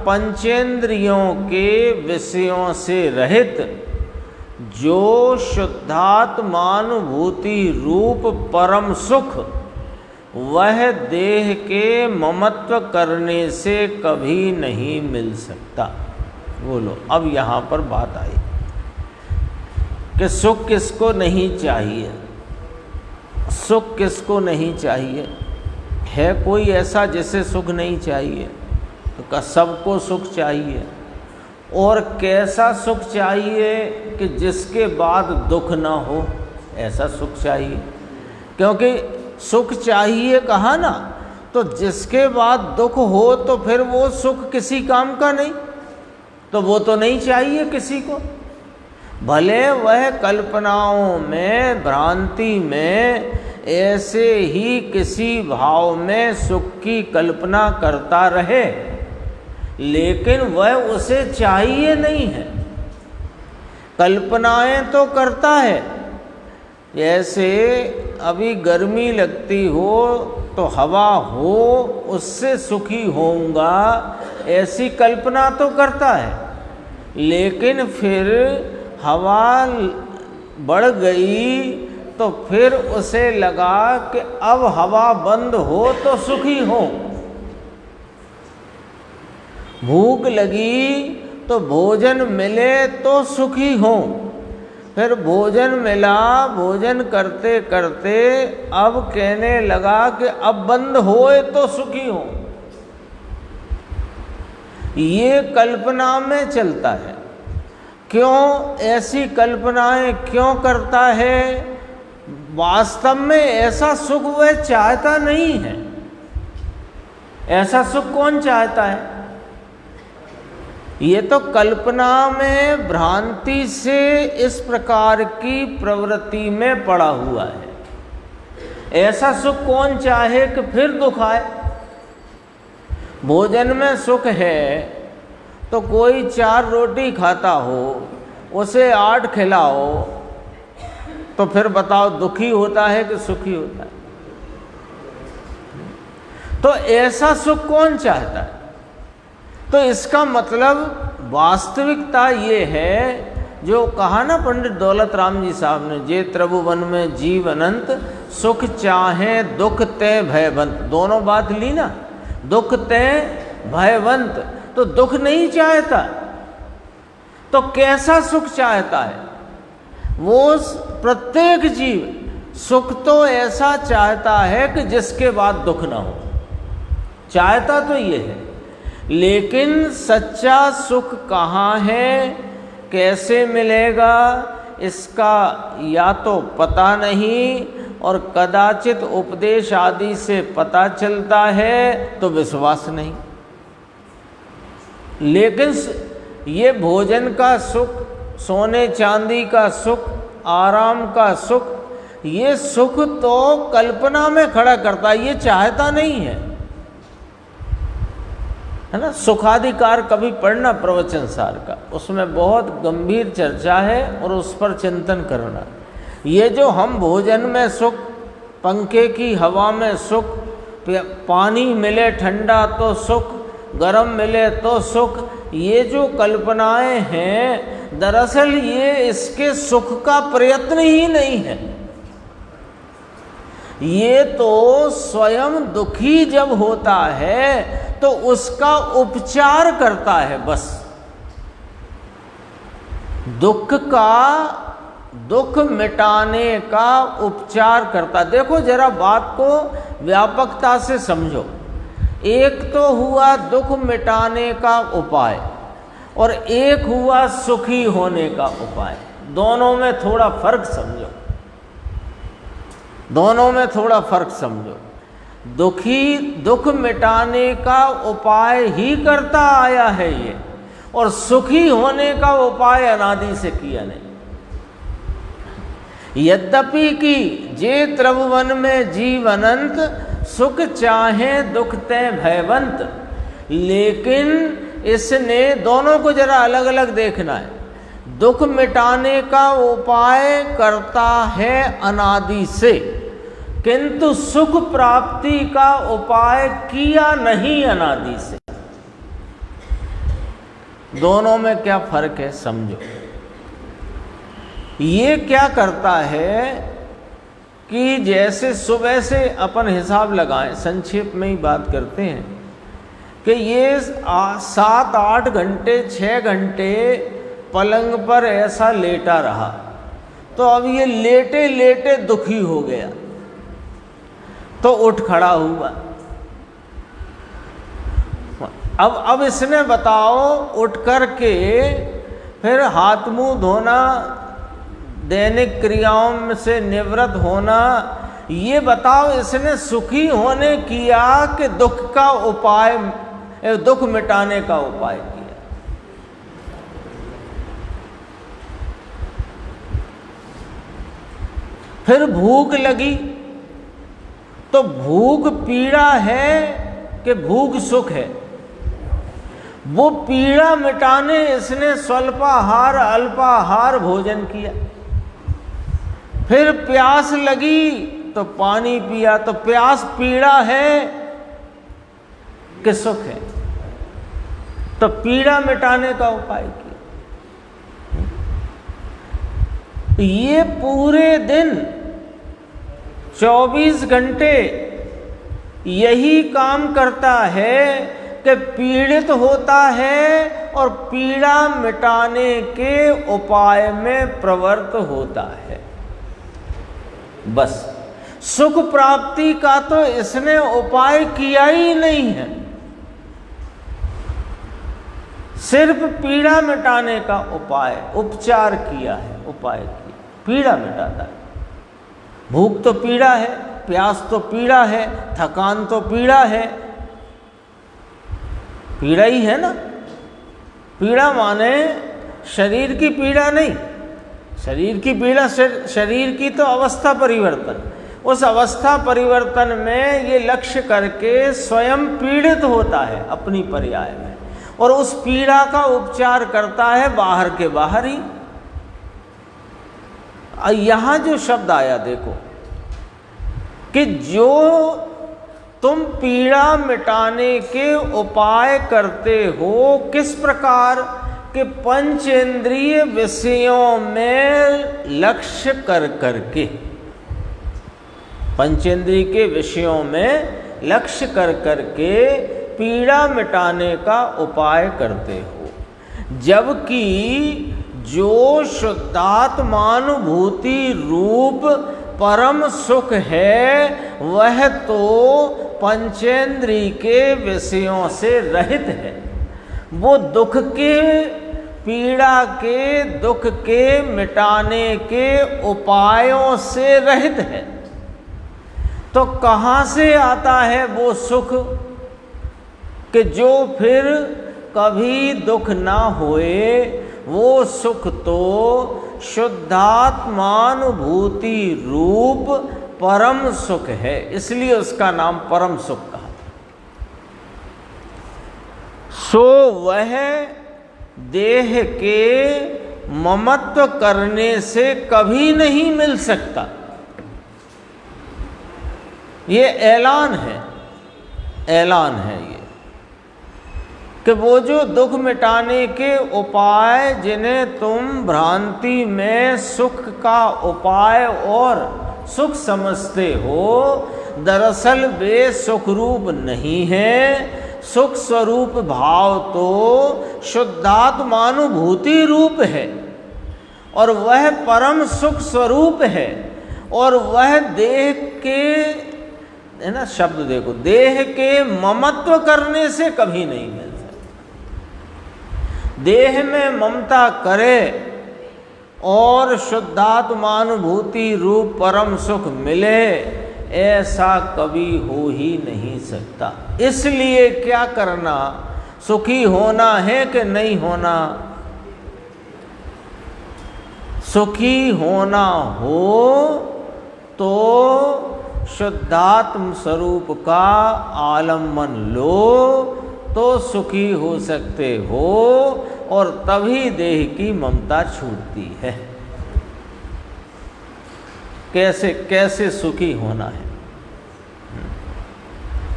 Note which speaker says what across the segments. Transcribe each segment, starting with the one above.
Speaker 1: पंचेंद्रियों के विषयों से रहित जो शुद्धात्मानुभूति रूप परम सुख, वह देह के ममत्व करने से कभी नहीं मिल सकता। बोलो, अब यहाँ पर बात आई कि सुख किसको नहीं चाहिए, सुख किसको नहीं चाहिए। है कोई ऐसा जिसे सुख नहीं चाहिए? तो सबको सुख चाहिए। और कैसा सुख चाहिए कि जिसके बाद दुख ना हो, ऐसा सुख चाहिए। क्योंकि सुख चाहिए कहा ना, तो जिसके बाद दुख हो तो फिर वो सुख किसी काम का नहीं, तो वो तो नहीं चाहिए किसी को। भले वह कल्पनाओं में, भ्रांति में ऐसे ही किसी भाव में सुख की कल्पना करता रहे, लेकिन वह उसे चाहिए नहीं है। कल्पनाएं तो करता है, जैसे अभी गर्मी लगती हो तो हवा हो उससे सुखी होऊंगा, ऐसी कल्पना तो करता है। लेकिन फिर हवा बढ़ गई तो फिर उसे लगा कि अब हवा बंद हो तो सुखी हो। भूख लगी तो भोजन मिले तो सुखी हो। फिर भोजन मिला, भोजन करते करते अब कहने लगा कि अब बंद होए तो सुखी हो। ये कल्पना में चलता है। क्यों ऐसी कल्पनाएं क्यों करता है? वास्तव में ऐसा सुख वह चाहता नहीं है। ऐसा सुख कौन चाहता है? ये तो कल्पना में भ्रांति से इस प्रकार की प्रवृत्ति में पड़ा हुआ है। ऐसा सुख कौन चाहे कि फिर दुख आए? भोजन में सुख है तो कोई 4 रोटी खाता हो, उसे 8 खिलाओ, तो फिर बताओ दुखी होता है कि सुखी होता है? तो ऐसा सुख कौन चाहता है? तो इसका मतलब वास्तविकता ये है जो कहा ना पंडित दौलत राम जी साहब ने, जे त्रिभुवन में जीव अनंत, सुख चाहे दुख ते भयवंत। दोनों बात ली ना, दुख ते भयवंत। तो दुख नहीं चाहता तो कैसा सुख चाहता है? वो प्रत्येक जीव सुख तो ऐसा चाहता है कि जिसके बाद दुख ना हो। चाहता तो ये है, लेकिन सच्चा सुख कहाँ है, कैसे मिलेगा, इसका या तो पता नहीं, और कदाचित उपदेश आदि से पता चलता है तो विश्वास नहीं। लेकिन ये भोजन का सुख, सोने चांदी का सुख, आराम का सुख, ये सुख तो कल्पना में खड़ा करता है, ये चाहता नहीं है ना। सुखाधिकार कभी पढ़ना प्रवचन सार का, उसमें बहुत गंभीर चर्चा है और उस पर चिंतन करना। ये जो हम भोजन में सुख, पंखे की हवा में सुख, पानी मिले ठंडा तो सुख, गर्म मिले तो सुख, ये जो कल्पनाएं हैं, दरअसल ये इसके सुख का प्रयत्न ही नहीं है। ये तो स्वयं दुखी जब होता है तो उसका उपचार करता है बस। दुख मिटाने का उपचार करता। देखो जरा बात को व्यापकता से समझो। एक तो हुआ दुख मिटाने का उपाय और एक हुआ सुखी होने का उपाय। दोनों में थोड़ा फर्क समझो, दोनों में थोड़ा फर्क समझो। दुख मिटाने का उपाय ही करता आया है ये, और सुखी होने का उपाय अनादि से किया नहीं। यद्यपि कि जे त्रिभुवन में जीव अनंत, सुख चाहे दुख ते भयवंत, लेकिन इसने दोनों को जरा अलग अलग देखना है। दुख मिटाने का उपाय करता है अनादि से, किंतु सुख प्राप्ति का उपाय किया नहीं अनादि से। दोनों में क्या फर्क है समझो। ये क्या करता है कि जैसे सुबह से अपन हिसाब लगाएं, संक्षेप में ही बात करते हैं कि ये 7-8 घंटे 6 घंटे पलंग पर ऐसा लेटा रहा, तो अब ये लेटे लेटे दुखी हो गया तो उठ खड़ा हुआ। अब इसने बताओ उठ कर के फिर हाथ मुंह धोना, दैनिक क्रियाओं से निवृत्त होना, ये बताओ इसने सुखी होने किया कि दुख का उपाय, दुख मिटाने का उपाय किया? फिर भूख लगी तो भूख पीड़ा है कि भूख सुख है? वो पीड़ा मिटाने इसने स्वल्पाहार अल्पाहार भोजन किया। फिर प्यास लगी तो पानी पिया, तो प्यास पीड़ा है कि सुख है? तो पीड़ा मिटाने का उपाय किया। ये पूरे दिन 24 घंटे यही काम करता है कि पीड़ित होता है और पीड़ा मिटाने के उपाय में प्रवृत्त होता है। बस सुख प्राप्ति का तो इसने उपाय किया ही नहीं है, सिर्फ पीड़ा मिटाने का उपाय, उपचार किया है, उपाय किया। पीड़ा मिटाता है। भूख तो पीड़ा है, प्यास तो पीड़ा है, थकान तो पीड़ा है, पीड़ा ही है ना। पीड़ा माने शरीर की पीड़ा नहीं, शरीर की पीड़ा शरीर की तो अवस्था परिवर्तन, उस अवस्था परिवर्तन में ये लक्ष्य करके स्वयं पीड़ित होता है अपनी पर्याय में, और उस पीड़ा का उपचार करता है बाहर के बाहर ही। यहाँ जो शब्द आया देखो कि जो तुम पीड़ा मिटाने के उपाय करते हो, किस प्रकार के पंचेंद्रिय विषयों में लक्ष्य कर करके, पंचेंद्रिय के विषयों में लक्ष्य कर करके पीड़ा मिटाने का उपाय करते हो। जबकि जो शुद्धात्मानुभूति रूप परम सुख है वह तो पंचेंद्रिय के विषयों से रहित है। वो दुख के, पीड़ा के, दुख के मिटाने के उपायों से रहित है। तो कहाँ से आता है वो सुख कि जो फिर कभी दुख ना होए? वो सुख तो शुद्धात्मानुभूति रूप परम सुख है, इसलिए उसका नाम परम सुख कहा। सो वह देह के ममत्व करने से कभी नहीं मिल सकता। ये ऐलान है, ऐलान है ये कि वो जो दुख मिटाने के उपाय जिन्हें तुम भ्रांति में सुख का उपाय और सुख समझते हो, दरअसल वे सुख रूप नहीं है। सुख स्वरूप भाव तो शुद्धात्मानुभूति रूप है और वह परम सुख स्वरूप है, और वह देह के, है ना शब्द देखो, देह के ममत्व करने से कभी नहीं मिल सकता। देह में ममता करे और शुद्धात्मानुभूति रूप परम सुख मिले, ऐसा कभी हो ही नहीं सकता। इसलिए क्या करना? सुखी होना है कि नहीं होना? सुखी होना हो तो शुद्धात्म स्वरूप का आलम्बन लो तो सुखी हो सकते हो, और तभी देह की ममता छूटती है। कैसे कैसे सुखी होना है?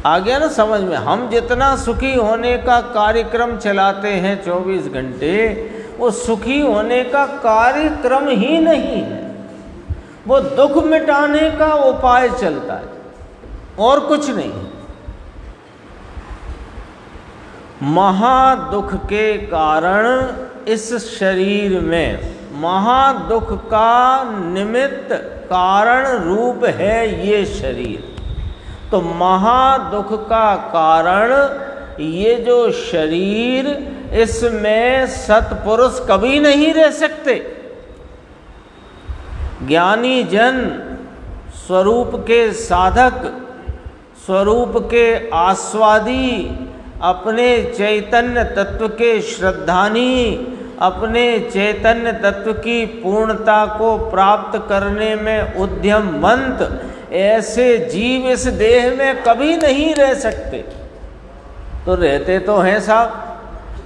Speaker 1: आ गया ना समझ में? हम जितना सुखी होने का कार्यक्रम चलाते हैं 24 घंटे, वो सुखी होने का कार्यक्रम ही नहीं है, वो दुख मिटाने का उपाय चलता है और कुछ नहीं है। महादुख के कारण इस शरीर में, महादुख का निमित्त कारण रूप है ये शरीर। तो महादुख का कारण ये जो शरीर, इसमें सत्पुरुष कभी नहीं रह सकते। ज्ञानी जन, स्वरूप के साधक, स्वरूप के आस्वादी, अपने चैतन्य तत्व के श्रद्धानी, अपने चैतन्य तत्व की पूर्णता को प्राप्त करने में उद्यमवंत, ऐसे जीव इस देह में कभी नहीं रह सकते। तो रहते तो हैं साहब,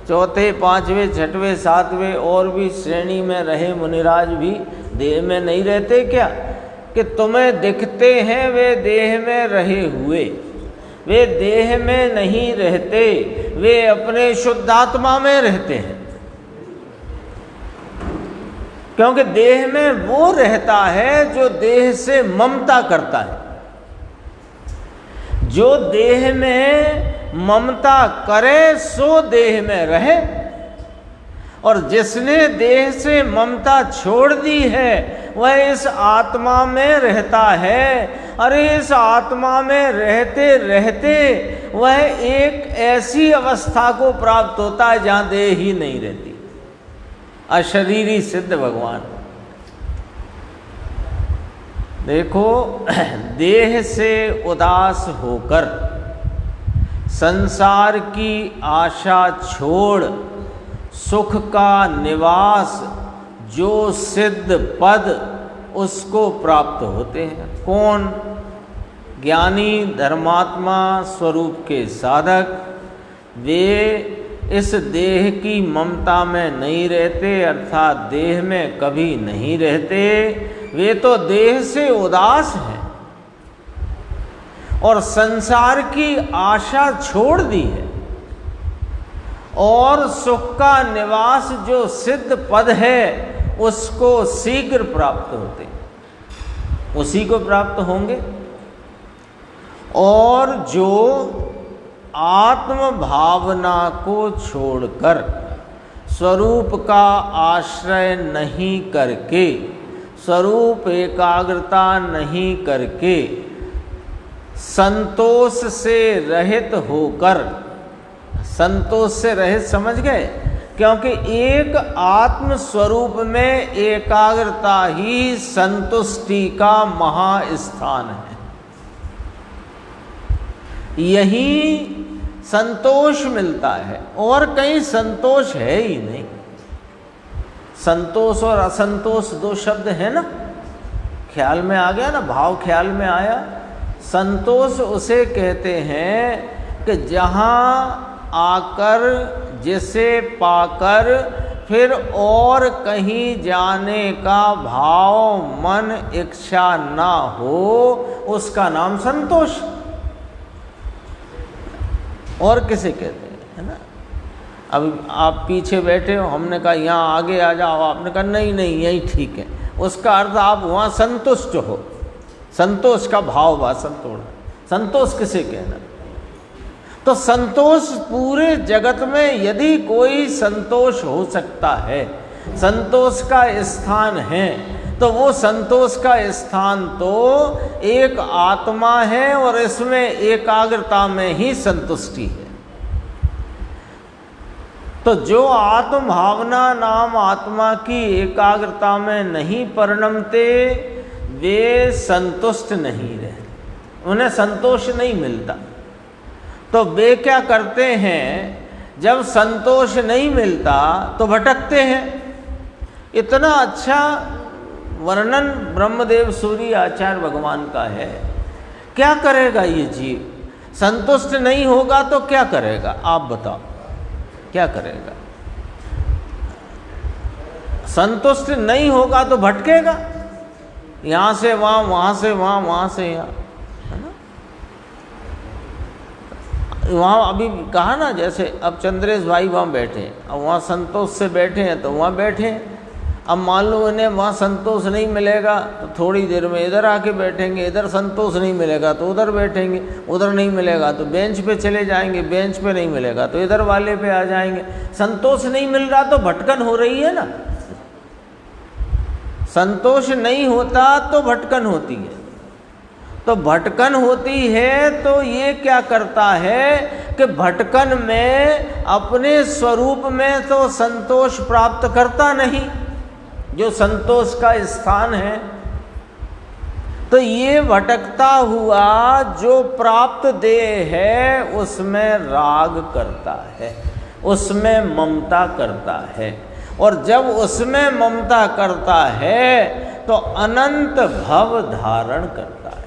Speaker 1: चौथे, पांचवें, छठवें, सातवें और भी श्रेणी में रहे मुनिराज भी देह में नहीं रहते क्या? कि तुम्हें दिखते हैं वे देह में रहे हुए, वे देह में नहीं रहते, वे अपने शुद्धात्मा में रहते हैं। क्योंकि देह में वो रहता है जो देह से ममता करता है। जो देह में ममता करे सो देह में रहे, और जिसने देह से ममता छोड़ दी है वह इस आत्मा में रहता है। अरे इस आत्मा में रहते रहते वह एक ऐसी अवस्था को प्राप्त होता है जहाँ देह ही नहीं रहती। अशरीरी सिद्ध भगवान। देखो, देह से उदास होकर संसार की आशा छोड़ सुख का निवास जो सिद्ध पद उसको प्राप्त होते हैं। कौन? ज्ञानी धर्मात्मा स्वरूप के साधक। वे इस देह की ममता में नहीं रहते, अर्थात देह में कभी नहीं रहते। वे तो देह से उदास हैं और संसार की आशा छोड़ दी है, और सुख का निवास जो सिद्ध पद है उसको शीघ्र प्राप्त होते, उसी को प्राप्त होंगे। और जो आत्म भावना को छोड़कर, स्वरूप का आश्रय नहीं करके, स्वरूप एकाग्रता नहीं करके, संतोष से रहित होकर, संतोष से रहित समझ गए? क्योंकि एक आत्म स्वरूप में एकाग्रता ही संतुष्टि का महास्थान है। यही संतोष मिलता है, और कहीं संतोष है ही नहीं। संतोष और असंतोष दो शब्द है ना, ख्याल में आ गया ना, भाव ख्याल में आया। संतोष उसे कहते हैं कि जहाँ आकर, जिसे पाकर फिर और कहीं जाने का भाव, मन, इच्छा ना हो, उसका नाम संतोष। और किसे कहते हैं, है ना? अब आप पीछे बैठे हो, हमने कहा यहाँ आगे आ जाओ, आपने कहा नहीं नहीं यही ठीक है, उसका अर्थ आप वहाँ संतुष्ट हो। संतोष का भाव वासन तोड़ा। संतोष किसे कहना? तो संतोष पूरे जगत में यदि कोई संतोष हो सकता है, संतोष का स्थान है, तो वो संतोष का स्थान तो एक आत्मा है, और इसमें एकाग्रता में ही संतुष्टि है। तो जो आत्म भावना नाम आत्मा की एकाग्रता में नहीं परिणमते, वे संतुष्ट नहीं रहते, उन्हें संतोष नहीं मिलता। तो वे क्या करते हैं? जब संतोष नहीं मिलता तो भटकते हैं। इतना अच्छा वर्णन ब्रह्मदेव सूर्य आचार्य भगवान का है। क्या करेगा ये जीव? संतुष्ट नहीं होगा तो क्या करेगा? आप बताओ, क्या करेगा? संतुष्ट नहीं होगा तो भटकेगा, यहाँ से वहाँ, वहाँ से वहाँ, वहाँ से यहाँ, है ना? वहाँ अभी कहा ना, जैसे अब चंद्रेश भाई वहाँ बैठे हैं, अब वहाँ संतोष से बैठे हैं तो वहाँ बैठे हैं। अब मान लो इन्हें वहाँ संतोष नहीं मिलेगा तो थोड़ी देर में इधर आके बैठेंगे, इधर संतोष नहीं मिलेगा तो उधर बैठेंगे, उधर नहीं मिलेगा तो बेंच पे चले जाएंगे, बेंच पे नहीं मिलेगा तो इधर वाले पे आ जाएंगे। संतोष नहीं मिल रहा तो भटकन हो रही है ना, संतोष नहीं होता तो भटकन होती है। तो भटकन होती है तो ये क्या करता है कि भटकन में अपने स्वरूप में तो संतोष प्राप्त करता नहीं, जो संतोष का स्थान है। तो ये भटकता हुआ जो प्राप्त देह है उसमें राग करता है, उसमें ममता करता है, और जब उसमें ममता करता है तो अनंत भव धारण करता है।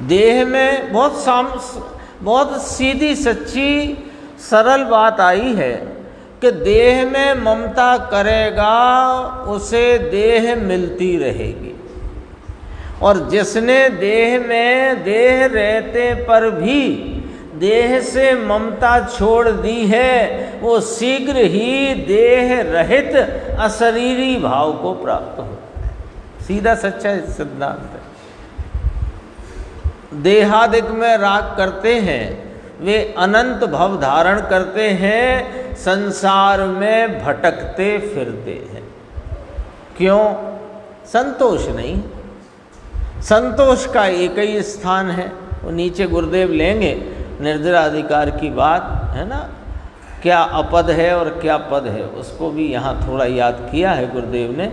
Speaker 1: देह में बहुत सीधी सच्ची सरल बात आई है कि देह में ममता करेगा उसे देह मिलती रहेगी, और जिसने देह में देह रहते पर भी देह से ममता छोड़ दी है वो शीघ्र ही देह रहित अशरीरी भाव को प्राप्त होता है। सीधा सच्चा सिद्धांत है। देहादिक में राग करते हैं वे अनंत भव धारण करते हैं, संसार में भटकते फिरते हैं। क्यों? संतोष नहीं। संतोष का एक ही स्थान है, वो नीचे गुरुदेव लेंगे निर्जराधिकार की बात है ना, क्या अपद है और क्या पद है, उसको भी यहाँ थोड़ा याद किया है गुरुदेव ने।